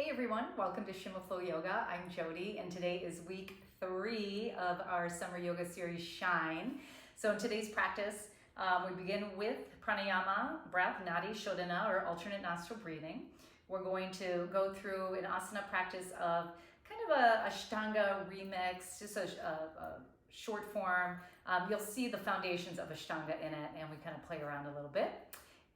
Hey everyone, welcome to Shima Flow Yoga. I'm Jody and today is week 3 of our summer yoga series Shine. So in today's practice, we begin with pranayama breath, Nadi Shodhana, or alternate nostril breathing. We're going to go through an asana practice of kind of a Ashtanga remix, just a short form. You'll see the foundations of Ashtanga in it and we kind of play around a little bit.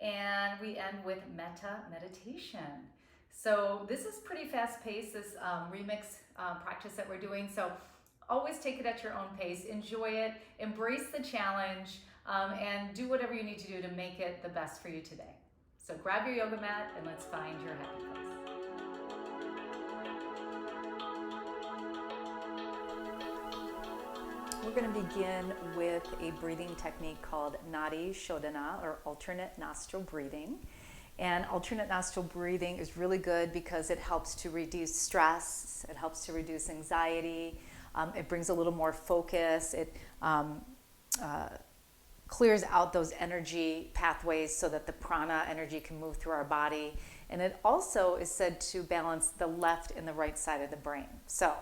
And we end with Metta Meditation. So this is pretty fast paced, this remix practice that we're doing. So always take it at your own pace, enjoy it, embrace the challenge, and do whatever you need to do to make it the best for you today. So grab your yoga mat and let's find your happy place. We're going to begin with a breathing technique called Nadi Shodhana, or alternate nostril breathing. And alternate nostril breathing is really good because it helps to reduce stress, it helps to reduce anxiety, it brings a little more focus, it clears out those energy pathways so that the prana energy can move through our body. And it also is said to balance the left and the right side of the brain. So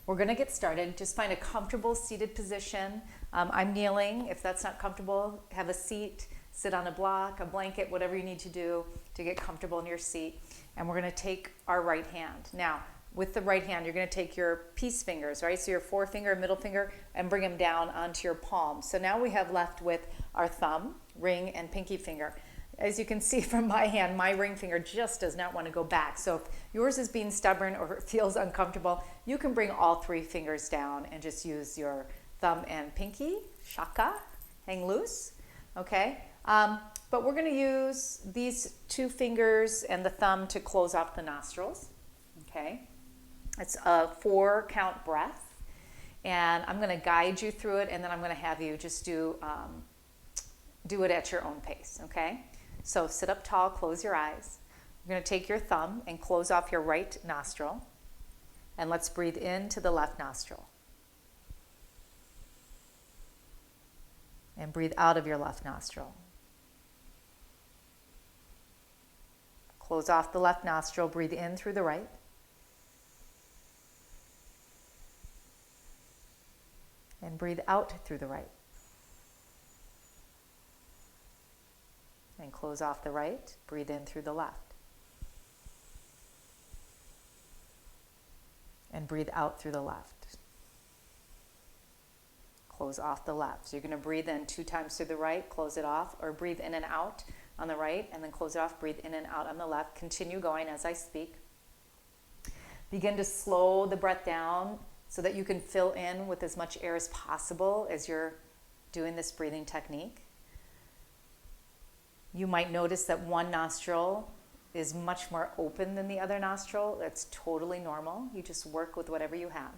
we're going to get started. Just find a comfortable seated position. I'm kneeling. If that's not comfortable, have a seat. Sit on a block, a blanket, whatever you need to do to get comfortable in your seat. And we're going to take our right hand. Now, with the right hand, you're going to take your peace fingers, right? So your forefinger, middle finger, and bring them down onto your palm. So now we have left with our thumb, ring, and pinky finger. As you can see from my hand, my ring finger just does not want to go back. So if yours is being stubborn or feels uncomfortable, you can bring all 3 fingers down and just use your thumb and pinky, shaka, hang loose, okay? But we're going to use these 2 fingers and the thumb to close off the nostrils, okay? It's a 4-count breath, and I'm going to guide you through it, and then I'm going to have you just do it at your own pace, okay? So sit up tall, close your eyes. You're going to take your thumb and close off your right nostril, and let's breathe into the left nostril. And breathe out of your left nostril. Close off the left nostril, breathe in through the right. And breathe out through the right. And close off the right, breathe in through the left. And breathe out through the left. Close off the left. So you're going to breathe in 2 times through the right, close it off, or breathe in and out on the right, and then close it off, breathe in and out on the left. Continue going as I speak. Begin to slow the breath down so that you can fill in with as much air as possible as you're doing this breathing technique. You might notice that one nostril is much more open than the other nostril. That's totally normal. You just work with whatever you have.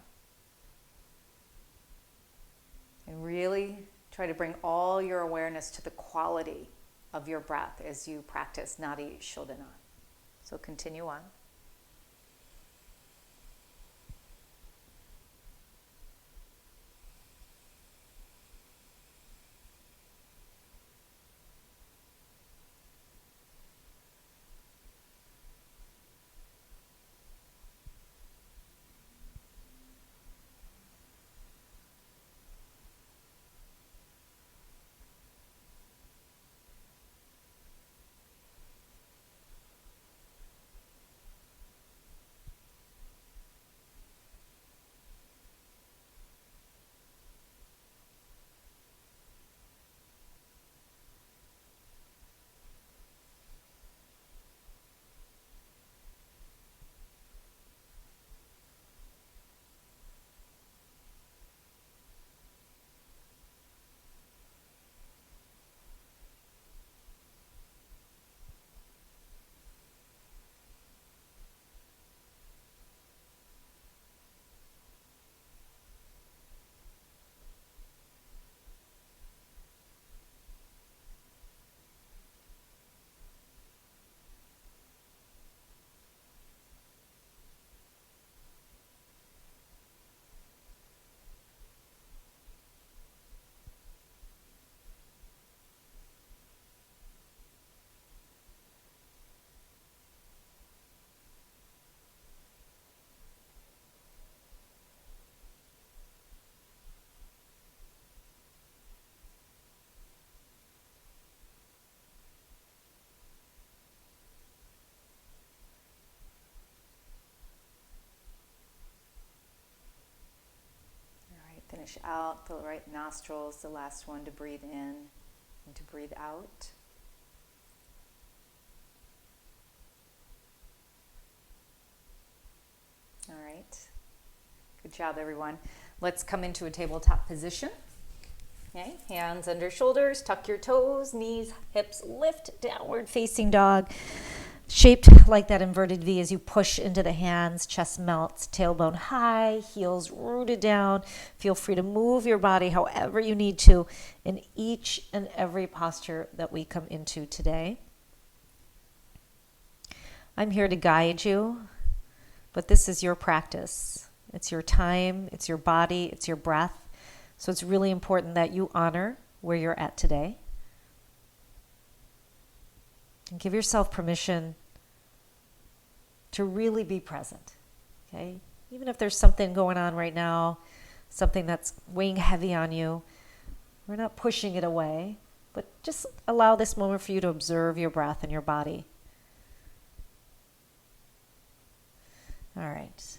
And really try to bring all your awareness to the quality of your breath as you practice Nadi Shodhana. So continue on. finish out. The right nostrils, the last one to breathe in and to breathe out. All right. Good job, everyone. Let's come into a tabletop position. Okay, hands under shoulders, tuck your toes, knees, hips, lift, downward facing dog. Shaped like that inverted V as you push into the hands, chest melts, tailbone high, heels rooted down. Feel free to move your body however you need to in each and every posture that we come into today. I'm here to guide you, but this is your practice. It's your time, it's your body, it's your breath. So it's really important that you honor where you're at today. And give yourself permission to really be present, okay? Even if there's something going on right now, something that's weighing heavy on you, we're not pushing it away, but just allow this moment for you to observe your breath and your body. All right.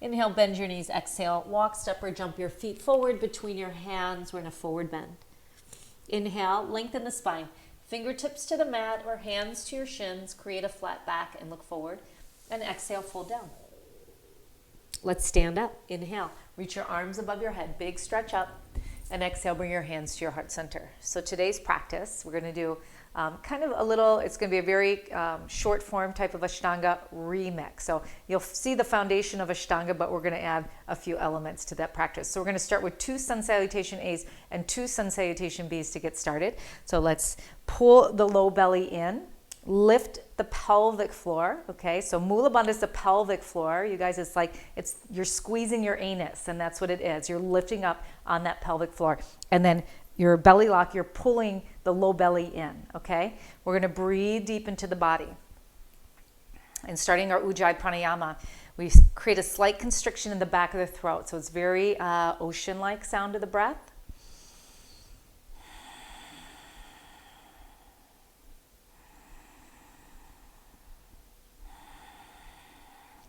Inhale, bend your knees. Exhale, walk, step, or jump your feet forward between your hands. We're in a forward bend. Inhale, lengthen the spine. Fingertips to the mat or hands to your shins. Create a flat back and look forward. And exhale, fold down. Let's stand up. Inhale, reach your arms above your head. Big stretch up. And exhale, bring your hands to your heart center. So today's practice, we're going to do kind of a little, it's going to be a very short form type of Ashtanga remix. So you'll see the foundation of Ashtanga, but we're going to add a few elements to that practice. So we're going to start with 2 sun salutation A's and 2 sun salutation B's to get started. So let's pull the low belly in, lift the pelvic floor. Okay, so Mula Bandha is the pelvic floor. You guys, it's like you're squeezing your anus, and that's what it is. You're lifting up on that pelvic floor, and then your belly lock, you're pulling the low belly in, okay? We're going to breathe deep into the body. And starting our Ujjayi Pranayama, we create a slight constriction in the back of the throat. So it's very ocean-like sound of the breath.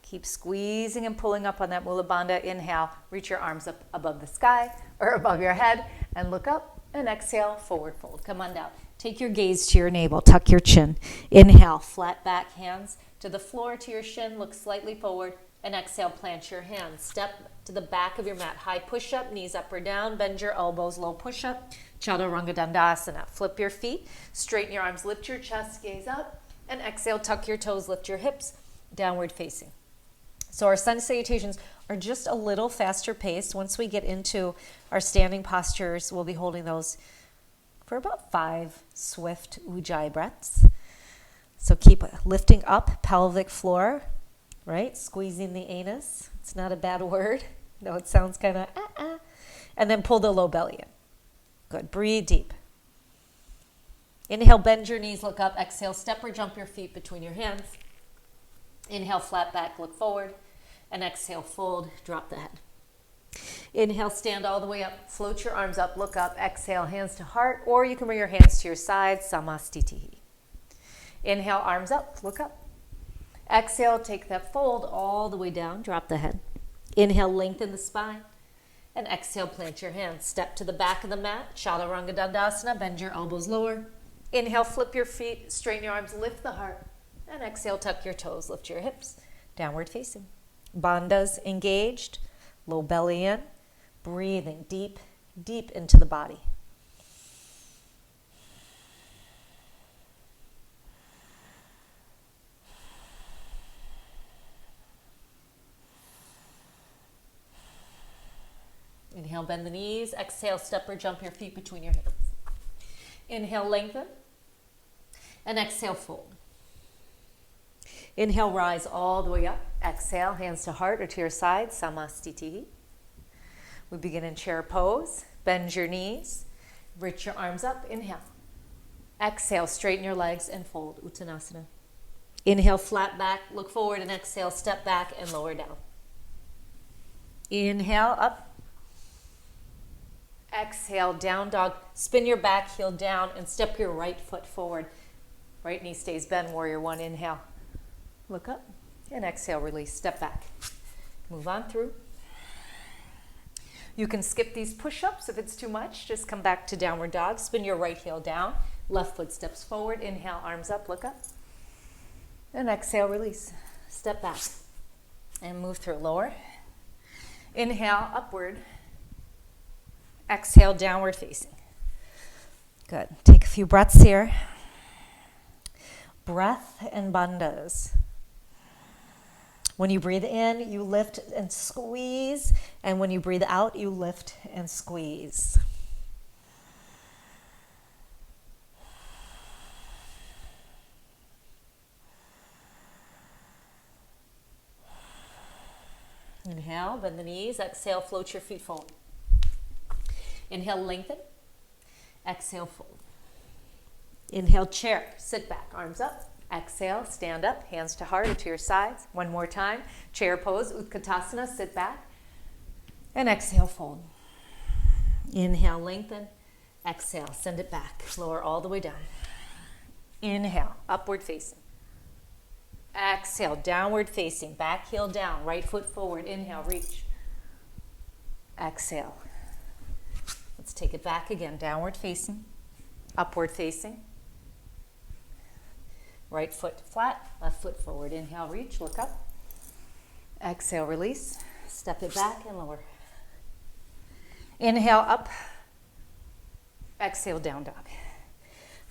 Keep squeezing and pulling up on that Mula Bandha. Inhale, reach your arms up above the sky or above your head and look up. And exhale, forward fold. Come on down. Take your gaze to your navel. Tuck your chin. Inhale, flat back, hands to the floor, to your shin. Look slightly forward. And exhale, plant your hands. Step to the back of your mat. High push-up, knees up or down. Bend your elbows, low push-up. Chaturanga Dandasana. Flip your feet. Straighten your arms. Lift your chest. Gaze up. And exhale, tuck your toes. Lift your hips. Downward facing. So our sun salutations are just a little faster paced. Once we get into our standing postures, we'll be holding those for about 5 swift Ujjayi breaths. So keep lifting up pelvic floor, right? Squeezing the anus. It's not a bad word. No, it sounds kind of And then pull the low belly in. Good. Breathe deep. Inhale, bend your knees, look up. Exhale, step or jump your feet between your hands. Inhale, flat back, look forward. And exhale, fold, drop the head. Inhale, stand all the way up. Float your arms up, look up. Exhale, hands to heart, or you can bring your hands to your side, samastitihi. Inhale, arms up, look up. Exhale, take that fold all the way down, drop the head. Inhale, lengthen the spine. And exhale, plant your hands. Step to the back of the mat, Chaturanga Dandasana, bend your elbows lower. Inhale, flip your feet, straighten your arms, lift the heart. And exhale, tuck your toes, lift your hips, downward facing. Bandhas engaged, low belly in, breathing deep, deep into the body. Inhale, bend the knees. Exhale, step or jump your feet between your hands. Inhale, lengthen. And exhale, fold. Inhale, rise all the way up. Exhale, hands to heart or to your side, samastitihi. We begin in chair pose. Bend your knees. Reach your arms up. Inhale. Exhale, straighten your legs and fold, Uttanasana. Inhale, flat back, look forward, and exhale, step back and lower down. Inhale, up. Exhale, down dog. Spin your back heel down and step your right foot forward. Right knee stays bent, warrior one. Inhale. Look up and exhale, release, step back. Move on through. You can skip these push-ups if it's too much. Just come back to downward dog. Spin your right heel down. Left foot steps forward. Inhale, arms up, look up. And exhale, release. Step back and move through. Lower. Inhale, upward. Exhale, downward facing. Good. Take a few breaths here. Breath and bandhas. When you breathe in, you lift and squeeze. And when you breathe out, you lift and squeeze. Inhale, bend the knees. Exhale, float your feet forward. Inhale, lengthen. Exhale, fold. Inhale, chair. Sit back, arms up. Exhale, stand up, hands to heart or to your sides. One more time. Chair pose, Utkatasana, sit back. And exhale, fold. Inhale, lengthen. Exhale, send it back. Lower all the way down. Inhale, upward facing. Exhale, downward facing. Back heel down, right foot forward. Inhale, reach. Exhale. Let's take it back again. Downward facing, upward facing. Right foot flat, left foot forward. Inhale, reach, look up. Exhale, release. Step it back and lower. Inhale, up. Exhale, down dog.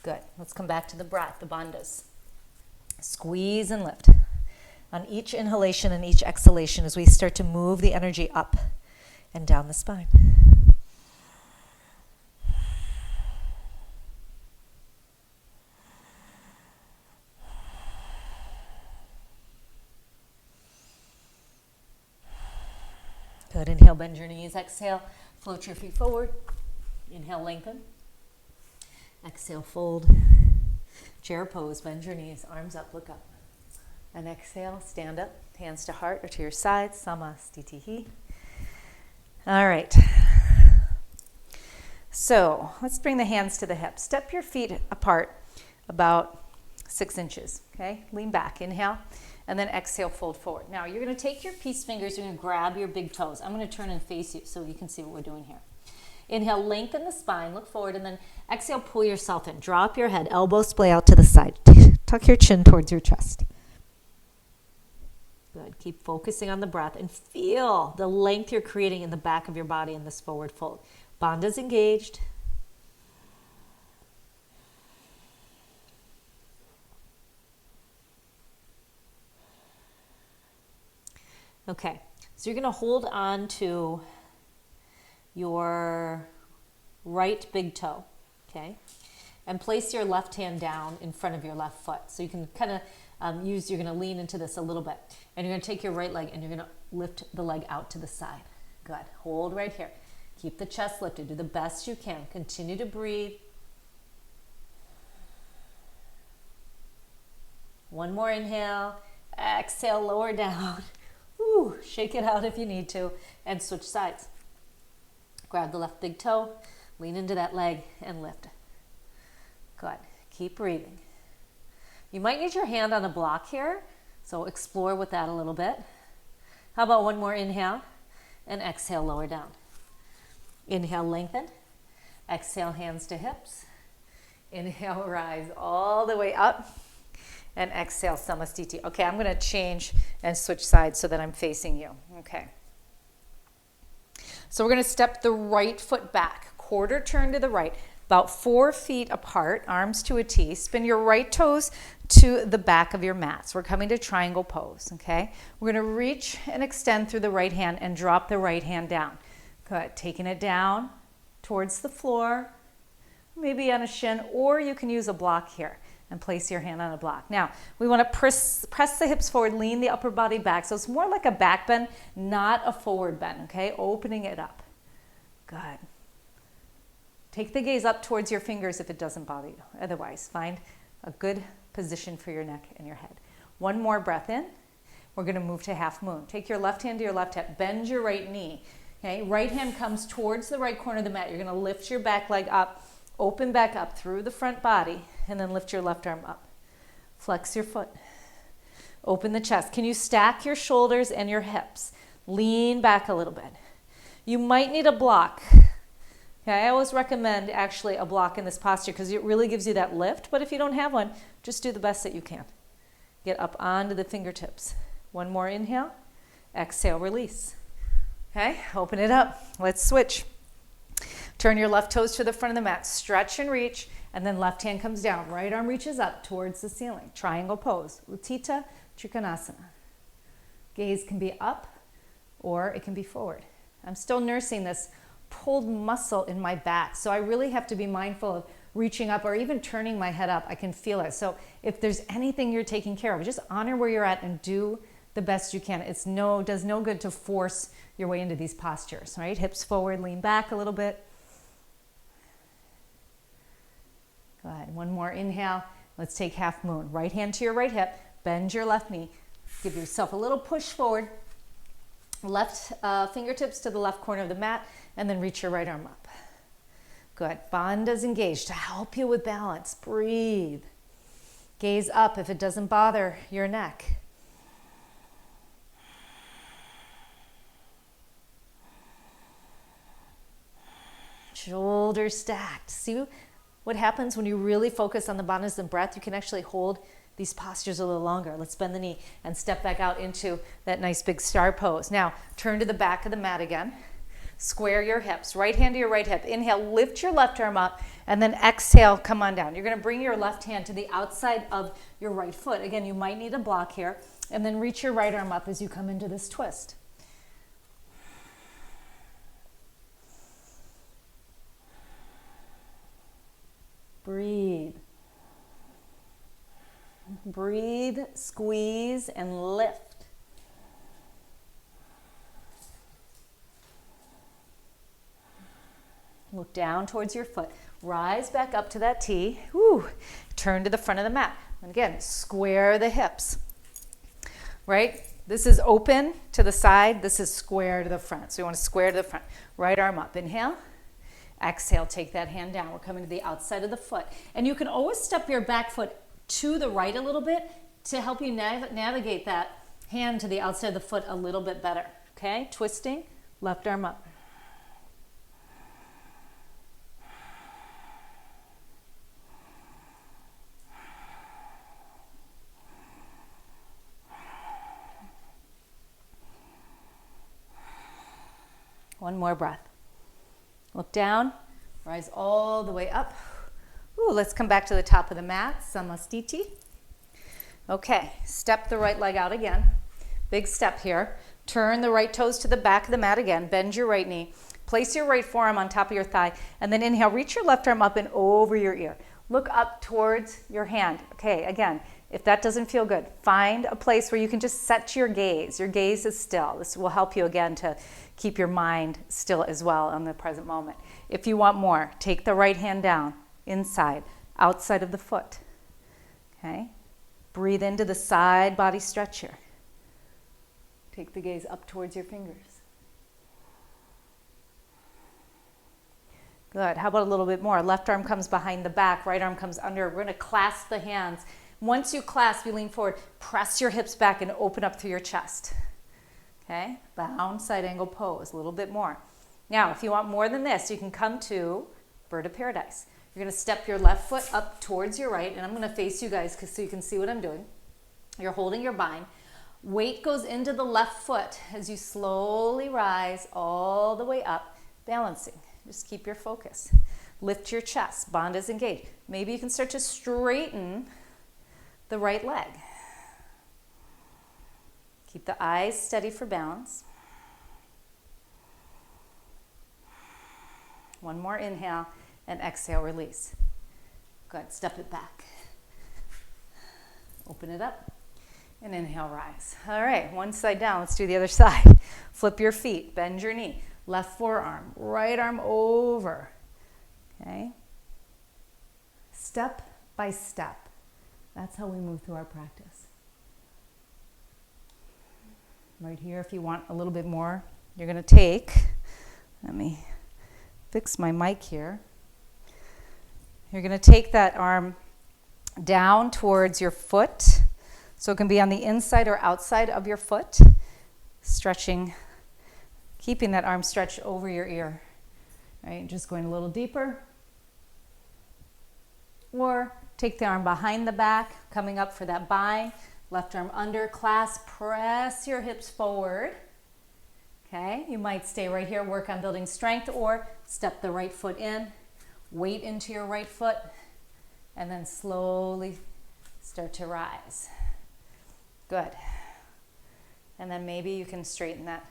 Good. Let's come back to the breath, the bandhas. Squeeze and lift. On each inhalation and each exhalation as we start to move the energy up and down the spine. Good. Inhale, bend your knees. Exhale, float your feet forward. Inhale, lengthen. Exhale, fold. Chair pose, bend your knees, arms up, look up. And exhale, stand up, hands to heart or to your sides, Samastitihi. All right. So let's bring the hands to the hips. Step your feet apart about 6 inches, okay? Lean back, inhale. And then exhale, fold forward. Now you're going to take your peace fingers, you're going to grab your big toes. I'm going to turn and face you so you can see what we're doing here. Inhale, lengthen the spine, look forward, and then exhale, pull yourself in. Drop your head, elbows splay out to the side. Tuck your chin towards your chest. Good. Keep focusing on the breath and feel the length you're creating in the back of your body in this forward fold. Bandhas engaged. Okay, so you're going to hold on to your right big toe, okay? And place your left hand down in front of your left foot. So you can kind of you're going to lean into this a little bit. And you're going to take your right leg and you're going to lift the leg out to the side. Good. Hold right here. Keep the chest lifted. Do the best you can. Continue to breathe. One more inhale. Exhale, lower down. Ooh, shake it out if you need to. And switch sides. Grab the left big toe. Lean into that leg and lift. Good. Keep breathing. You might need your hand on a block here, so explore with that a little bit. How about one more inhale and exhale, lower down. Inhale, lengthen. Exhale, hands to hips. Inhale, rise all the way up. And exhale, Samastiti. Okay, I'm going to change and switch sides so that I'm facing you. Okay. So we're going to step the right foot back, quarter turn to the right, about 4 feet apart, arms to a T. Spin your right toes to the back of your mat. So we're coming to triangle pose, okay? We're going to reach and extend through the right hand and drop the right hand down. Good. Taking it down towards the floor, maybe on a shin, or you can use a block here and place your hand on a block. Now, we want to press the hips forward, lean the upper body back. So it's more like a back bend, not a forward bend, okay? Opening it up. Good. Take the gaze up towards your fingers if it doesn't bother you. Otherwise, find a good position for your neck and your head. One more breath in. We're going to move to half moon. Take your left hand to your left hip. Bend your right knee. Okay? Right hand comes towards the right corner of the mat. You're going to lift your back leg up, open back up through the front body, and then lift your left arm up. Flex your foot. Open the chest. Can you stack your shoulders and your hips? Lean back a little bit. You might need a block. Okay, I always recommend actually a block in this posture because it really gives you that lift. But if you don't have one, just do the best that you can. Get up onto the fingertips. One more inhale. Exhale, release. Okay, open it up. Let's switch. Turn your left toes to the front of the mat. Stretch and reach. And then left hand comes down. Right arm reaches up towards the ceiling. Triangle pose. Utthita Trikonasana. Gaze can be up or it can be forward. I'm still nursing this pulled muscle in my back. So I really have to be mindful of reaching up or even turning my head up. I can feel it. So if there's anything you're taking care of, just honor where you're at and do the best you can. Does no good to force your way into these postures, right? Hips forward, lean back a little bit. Go ahead, one more inhale. Let's take half moon. Right hand to your right hip, bend your left knee. Give yourself a little push forward. Left fingertips to the left corner of the mat, and then reach your right arm up. Good, bandhas engaged to help you with balance. Breathe. Gaze up if it doesn't bother your neck. Shoulders stacked. See what happens when you really focus on the bandhas and breath? You can actually hold these postures a little longer. Let's bend the knee and step back out into that nice big star pose. Now, turn to the back of the mat again. Square your hips. Right hand to your right hip. Inhale, lift your left arm up, and then exhale, come on down. You're going to bring your left hand to the outside of your right foot. Again, you might need a block here, and then reach your right arm up as you come into this twist. Breathe. Breathe, squeeze, and lift. Look down towards your foot. Rise back up to that T. Woo. Turn to the front of the mat. And again, square the hips. Right? This is open to the side. This is square to the front. So you want to square to the front. Right arm up. Inhale. Exhale. Take that hand down. We're coming to the outside of the foot. And you can always step your back foot to the right a little bit to help you navigate that hand to the outside of the foot a little bit better. Okay? Twisting. Left arm up. One more breath. Look down, rise all the way up. Ooh, let's come back to the top of the mat, Samastiti. Okay, step the right leg out again. Big step here. Turn the right toes to the back of the mat again. Bend your right knee. Place your right forearm on top of your thigh. And then inhale, reach your left arm up and over your ear. Look up towards your hand. Okay, again, if that doesn't feel good, find a place where you can just set your gaze. Your gaze is still. This will help you again to keep your mind still as well in the present moment. If you want more, take the right hand down, inside, outside of the foot. Okay? Breathe into the side body stretch here. Take the gaze up towards your fingers. Good. How about a little bit more? Left arm comes behind the back, right arm comes under. We're going to clasp the hands. Once you clasp, you lean forward. Press your hips back and open up through your chest. Okay? Bound side angle pose. A little bit more. Now, if you want more than this, you can come to Bird of Paradise. You're going to step your left foot up towards your right, and I'm going to face you guys so you can see what I'm doing. You're holding your bind. Weight goes into the left foot as you slowly rise all the way up, balancing. Just keep your focus. Lift your chest. Bandhas engaged. Maybe you can start to straighten the right leg. Keep the eyes steady for balance. One more inhale and exhale, release. Good. Step it back. Open it up and inhale, rise. All right, one side down. Let's do the other side. Flip your feet. Bend your knee. Left forearm, right arm over. Okay? Step by step. That's how we move through our practice. Right here, if you want a little bit more, you're going to take, let me fix my mic here. You're going to take that arm down towards your foot. So it can be on the inside or outside of your foot, stretching keeping that arm stretched over your ear. Right, just going a little deeper. Or take the arm behind the back, coming up for that bind. Left arm under, clasp, press your hips forward. Okay, you might stay right here, work on building strength, or step the right foot in, weight into your right foot, and then slowly start to rise. Good. And then maybe you can straighten that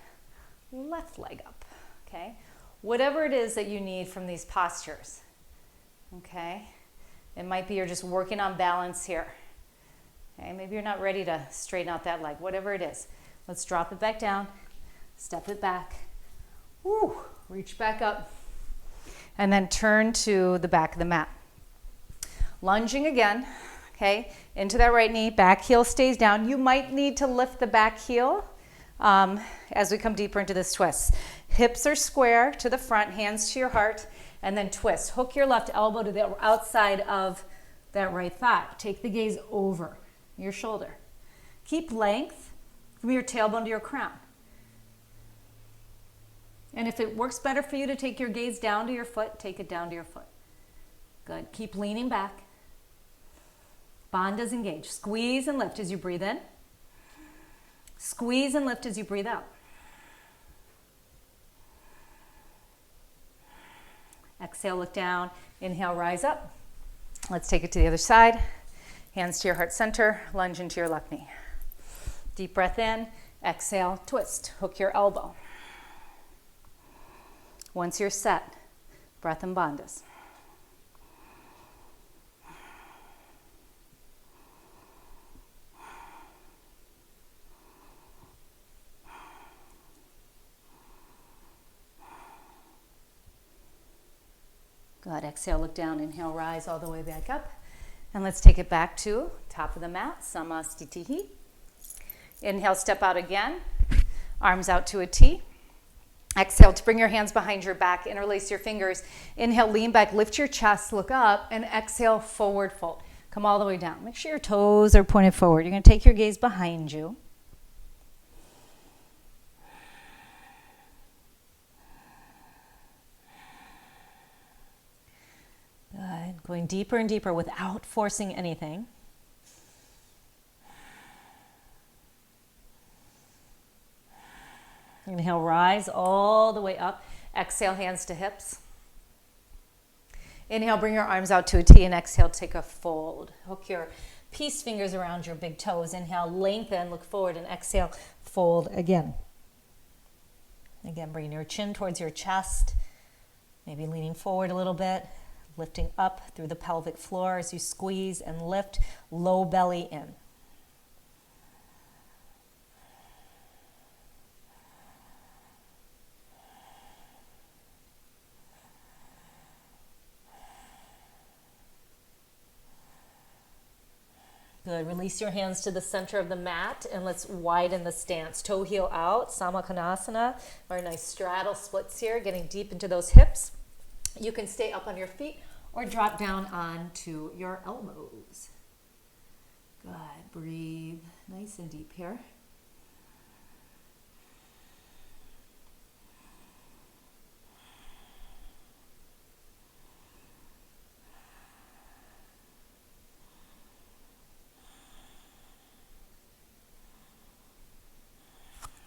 left leg up, okay? Whatever it is that you need from these postures, okay? It might be you're just working on balance here. Okay, maybe you're not ready to straighten out that leg, whatever it is. Let's drop it back down, step it back, woo, reach back up, and then turn to the back of the mat. Lunging again, okay, into that right knee, back heel stays down. You might need to lift the back heel as we come deeper into this twist. Hips are square to the front, hands to your heart, and then twist. Hook your left elbow to the outside of that right thigh. Take the gaze over your shoulder. Keep length from your tailbone to your crown. And if it works better for you to take your gaze down to your foot, take it down to your foot. Good. Keep leaning back. Bandhas engage. Squeeze and lift as you breathe in. Squeeze and lift as you breathe out. Exhale, look down. Inhale, rise up. Let's take it to the other side. Hands to your heart center. Lunge into your left knee. Deep breath in. Exhale, twist. Hook your elbow. Once you're set, breath and bandhas. Good. Exhale, look down. Inhale, rise all the way back up. And let's take it back to top of the mat, samastitihi. Inhale, step out again. Arms out to a T. Exhale to bring your hands behind your back, interlace your fingers. Inhale, lean back, lift your chest, look up, and exhale, forward fold. Come all the way down. Make sure your toes are pointed forward. You're going to take your gaze behind you. Good. Going deeper and deeper without forcing anything. Inhale, rise all the way up. Exhale, hands to hips. Inhale, bring your arms out to a T, and exhale, take a fold. Hook your peace fingers around your big toes. Inhale, lengthen, look forward, and exhale, fold again. Again, bring your chin towards your chest, maybe leaning forward a little bit, lifting up through the pelvic floor as you squeeze and lift, low belly in. Good. Release your hands to the center of the mat, and let's widen the stance. Toe heel out, Samakhanasana. Very nice straddle splits here, getting deep into those hips. You can stay up on your feet or drop down onto your elbows. Good. Breathe nice and deep here.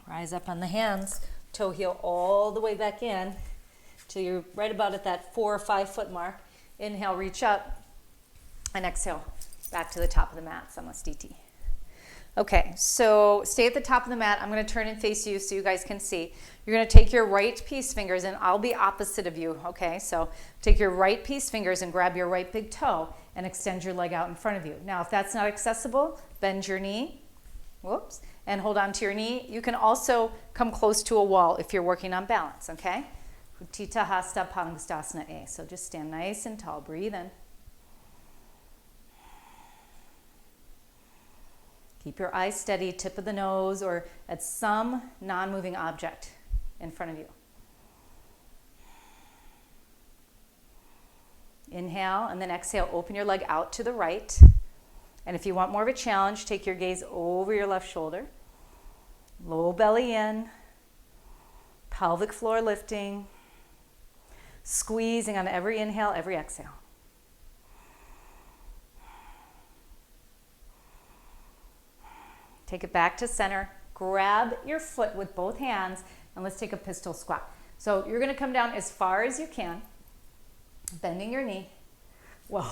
Rise up on the hands, toe heel all the way back in till you're right about at that 4 or 5 foot mark. Inhale, reach up, and exhale, back to the top of the mat, Samastiti. Okay, so stay at the top of the mat. I'm going to turn and face you so you guys can see. You're going to take your right peace fingers, and I'll be opposite of you, okay? So take your right peace fingers and grab your right big toe and extend your leg out in front of you. Now, if that's not accessible, bend your knee. Whoops. And hold on to your knee. You can also come close to a wall if you're working on balance, okay? Uttita Hasta Padangusthasana A. So just stand nice and tall. Breathe in. Keep your eyes steady, tip of the nose, or at some non-moving object in front of you. Inhale, and then exhale. Open your leg out to the right. And if you want more of a challenge, take your gaze over your left shoulder. Low belly in. Pelvic floor lifting. Squeezing on every inhale, every exhale. Take it back to center. Grab your foot with both hands and let's take a pistol squat. So you're going to come down as far as you can, bending your knee. Whoa,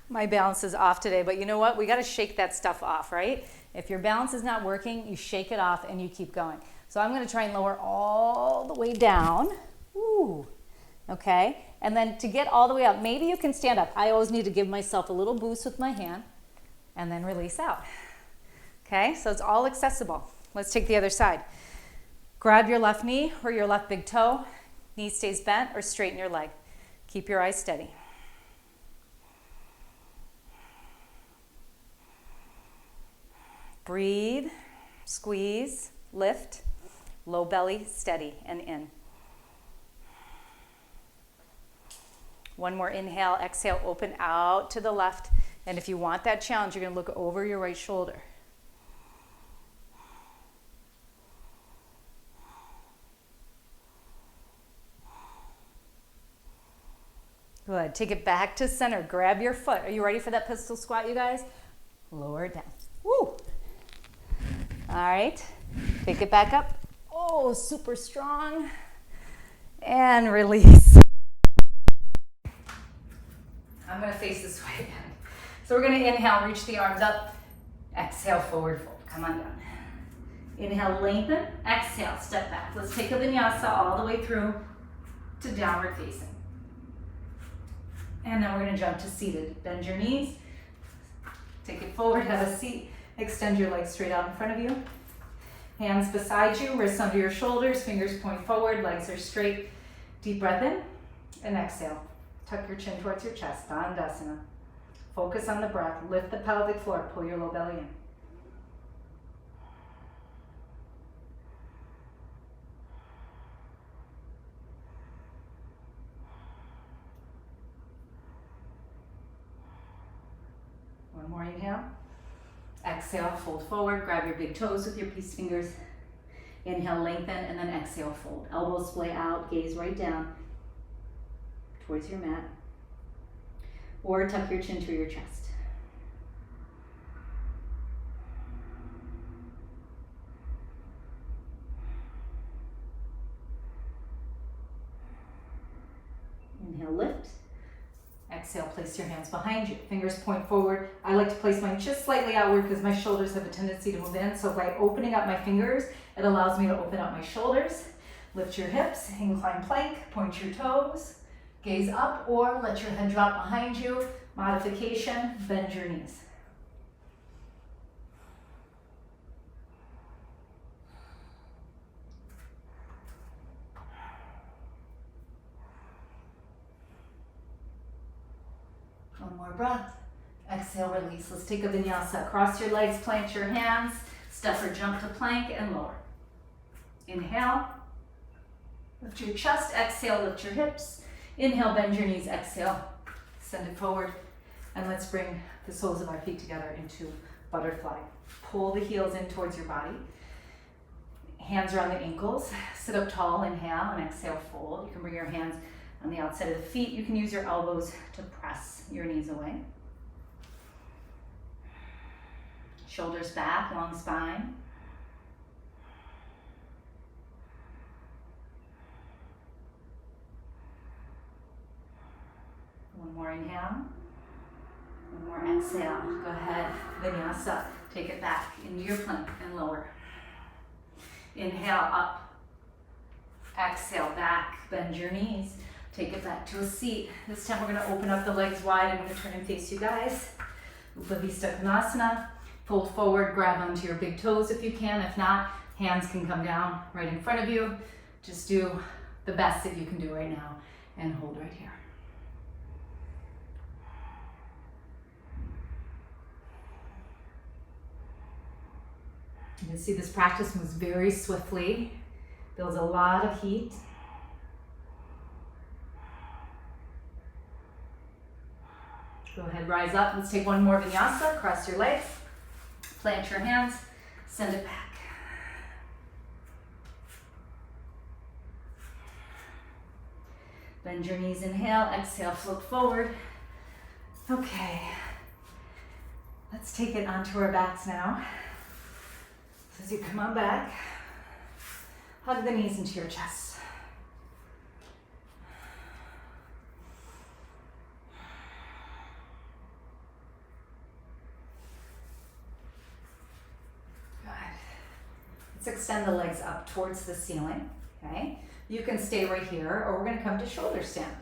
my balance is off today, but you know what? We got to shake that stuff off, right? If your balance is not working, you shake it off and you keep going. So I'm going to try and lower all the way down. Ooh. Okay, and then to get all the way up, maybe you can stand up. I always need to give myself a little boost with my hand and then release out. Okay, so it's all accessible. Let's take the other side. Grab your left knee or your left big toe. Knee stays bent or straighten your leg. Keep your eyes steady. Breathe, squeeze, lift, low belly, steady, and in. One more inhale, exhale, open out to the left. And if you want that challenge, you're going to look over your right shoulder. Good. Take it back to center. Grab your foot. Are you ready for that pistol squat, you guys? Lower it down. Woo! All right. Pick it back up. Oh, super strong. And release. I'm going to face this way again. So we're going to inhale, reach the arms up. Exhale, forward fold. Come on down. Inhale, lengthen. Exhale, step back. Let's take a vinyasa all the way through to downward facing. And then we're going to jump to seated. Bend your knees. Take it forward, have a seat. Extend your legs straight out in front of you. Hands beside you, wrists under your shoulders, fingers point forward, legs are straight. Deep breath in and exhale. Tuck your chin towards your chest, Dandasana. Focus on the breath. Lift the pelvic floor, pull your low belly in. One more inhale. Exhale, fold forward, grab your big toes with your peace fingers. Inhale, lengthen, and then exhale, fold. Elbows splay out, gaze right down towards your mat. Or tuck your chin to your chest. Inhale, lift. Exhale, place your hands behind you. Fingers point forward. I like to place mine just slightly outward because my shoulders have a tendency to move in. So by opening up my fingers, it allows me to open up my shoulders. Lift your hips, incline plank, point your toes, gaze up, or let your head drop behind you. Modification, bend your knees. One more breath. Exhale, release. Let's take a vinyasa. Cross your legs, plant your hands, step or jump to plank and lower. Inhale, lift your chest. Exhale, lift your hips. Inhale, bend your knees. Exhale, send it forward. And let's bring the soles of our feet together into butterfly. Pull the heels in towards your body. Hands around the ankles. Sit up tall, inhale, and exhale, fold. You can bring your hands on the outside of the feet. You can use your elbows to press your knees away. Shoulders back, long spine. One more inhale. One more exhale. Go ahead, vinyasa. Take it back into your plank and lower. Inhale, up. Exhale, back. Bend your knees. Take it back to a seat. This time we're going to open up the legs wide. I'm going to turn and face you guys. Upavista Konasana. Fold forward, grab onto your big toes if you can. If not, hands can come down right in front of you. Just do the best that you can do right now and hold right here. You can see this practice moves very swiftly, builds a lot of heat. Go ahead, rise up. Let's take one more vinyasa. Cross your legs, plant your hands, send it back. Bend your knees, inhale, exhale, float forward. Okay, let's take it onto our backs now. So as you come on back, hug the knees into your chest. Good. Let's extend the legs up towards the ceiling, okay? You can stay right here, or we're gonna come to shoulder stand.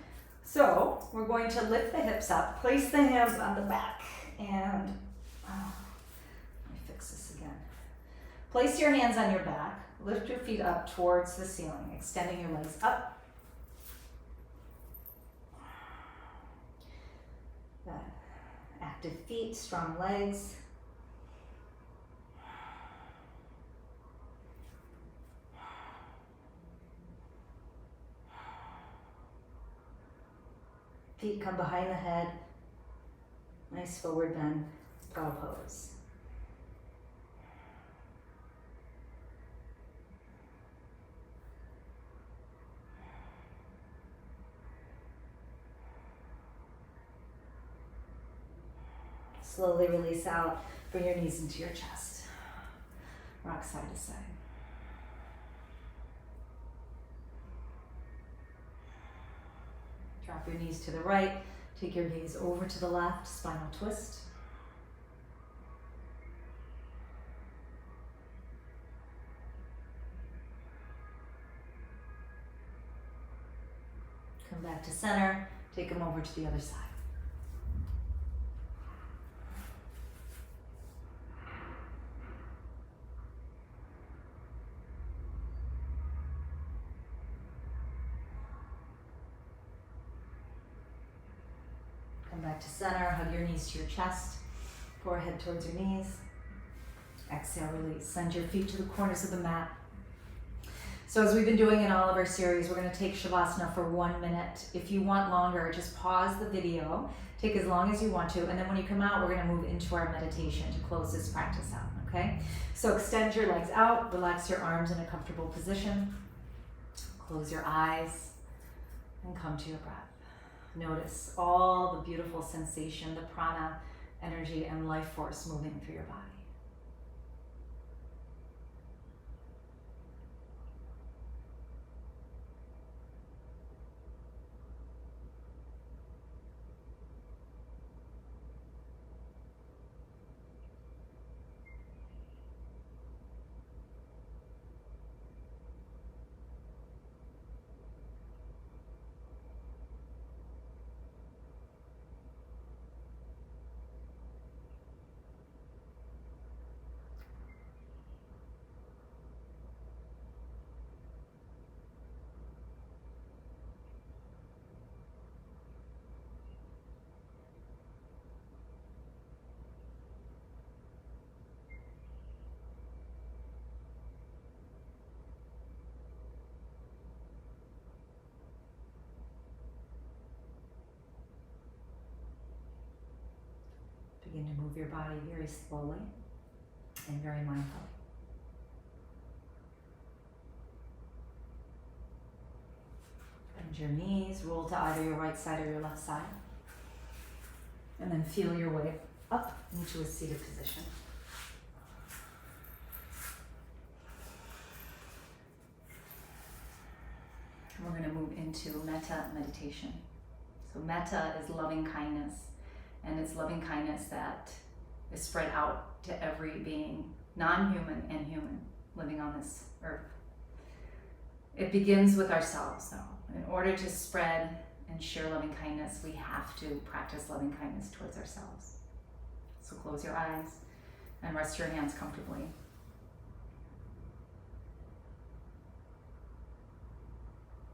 So we're going to lift the hips up, place the hands on the back, and let me fix this again. Place your hands on your back, lift your feet up towards the ceiling, extending your legs up. Good. Active feet, strong legs. Feet come behind the head. Nice forward bend, cow pose. Slowly release out, bring your knees into your chest. Rock side to side. Drop your knees to the right, take your gaze over to the left, spinal twist. Come back to center, take them over to the other side. Back to center, hug your knees to your chest, forehead towards your knees. Exhale, release. Send your feet to the corners of the mat. So as we've been doing in all of our series, we're going to take Shavasana for 1 minute. If you want longer, just pause the video, take as long as you want to, and then when you come out, we're going to move into our meditation to close this practice out, okay? So extend your legs out, relax your arms in a comfortable position, close your eyes, and come to your breath. Notice all the beautiful sensation, the prana, energy, and life force moving through your body. Begin to move your body very slowly and very mindfully. Bend your knees, roll to either your right side or your left side. And then feel your way up into a seated position. We're going to move into Metta Meditation. So Metta is loving kindness. And it's loving kindness that is spread out to every being, non-human and human, living on this earth. It begins with ourselves, though. In order to spread and share loving kindness, we have to practice loving kindness towards ourselves. So close your eyes and rest your hands comfortably.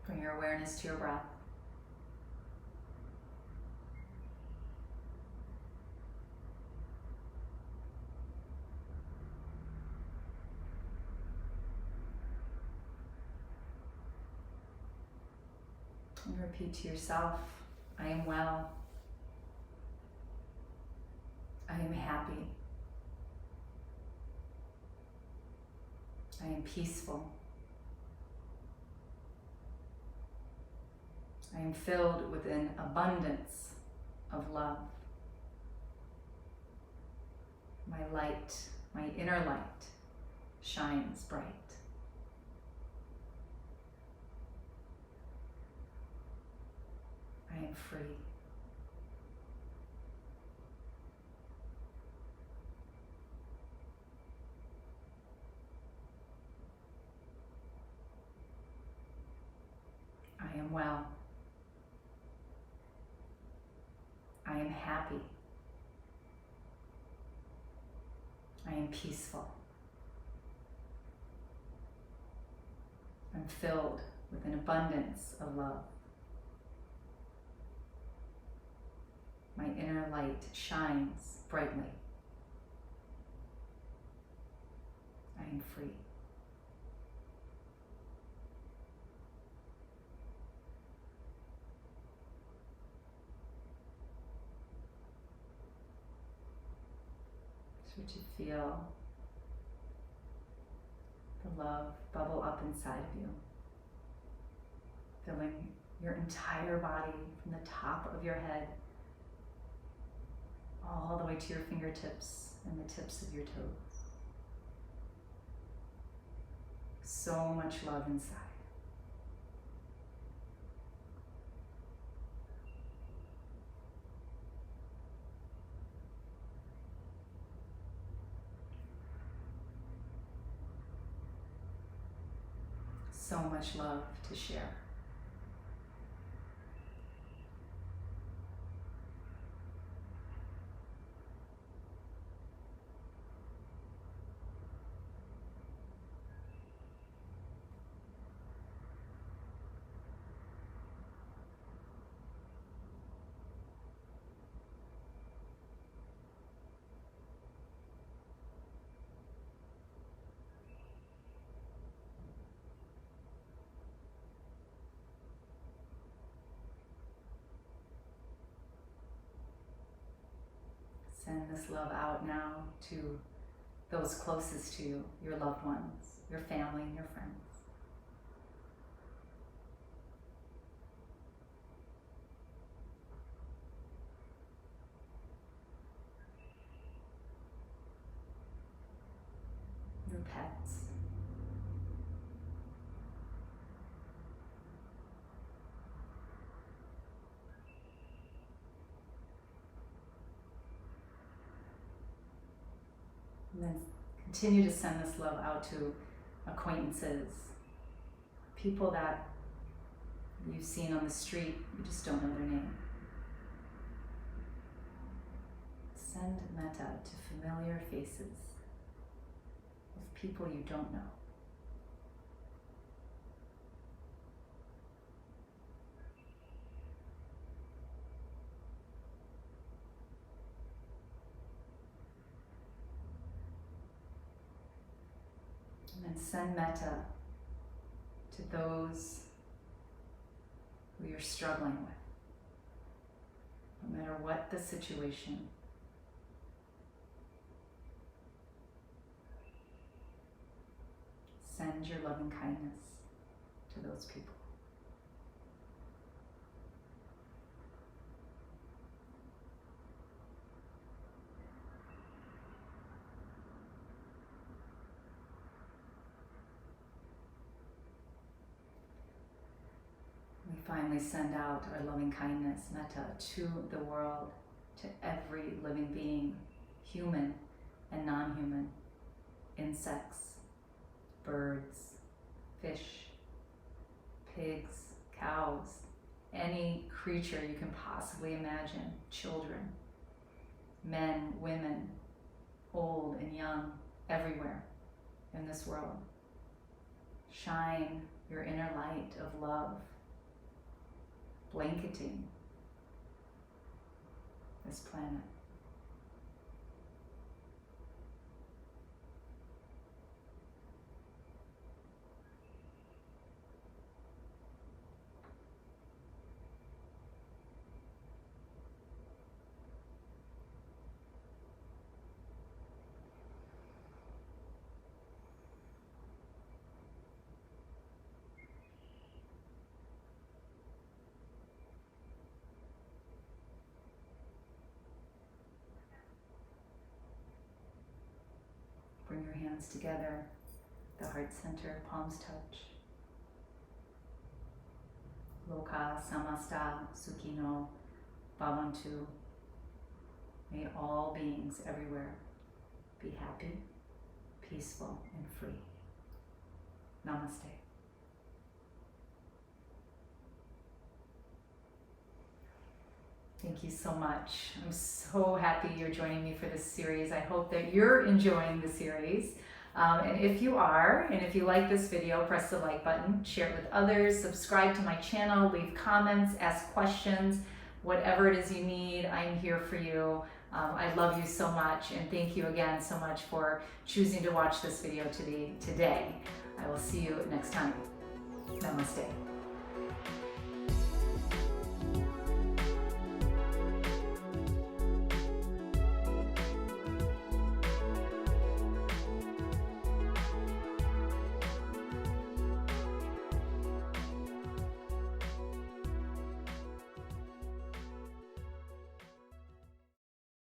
Bring your awareness to your breath. And repeat to yourself, I am well. I am happy. I am peaceful. I am filled with an abundance of love. My light, my inner light, shines bright. I am free. I am well. I am happy. I am peaceful. I'm filled with an abundance of love. My inner light shines brightly. I am free. Start to feel the love bubble up inside of you, filling your entire body from the top of your head all the way to your fingertips and the tips of your toes. So much love inside. So much love to share. Send this love out now to those closest to you, your loved ones, your family, and your friends. Your pets. And then continue to send this love out to acquaintances, people that you've seen on the street, you just don't know their name. Send metta to familiar faces of people you don't know. And send metta to those who you're struggling with, no matter what the situation. Send your loving kindness to those people. We finally send out our loving kindness, metta, to the world, to every living being, human and non-human, insects, birds, fish, pigs, cows, any creature you can possibly imagine, children, men, women, old and young, everywhere in this world. Shine your inner light of love, blanketing this planet. bring your hands together, the heart center, palms touch. Loka samasta sukhino bhavantu. May all beings everywhere be happy, peaceful, and free. Namaste. Thank you so much. I'm so happy you're joining me for this series. I hope that you're enjoying the series. And if you are, and if you like this video, press the like button, share it with others, subscribe to my channel, leave comments, ask questions, whatever it is you need, I'm here for you. I love you so much, and thank you again so much for choosing to watch this video today. I will see you next time. Namaste.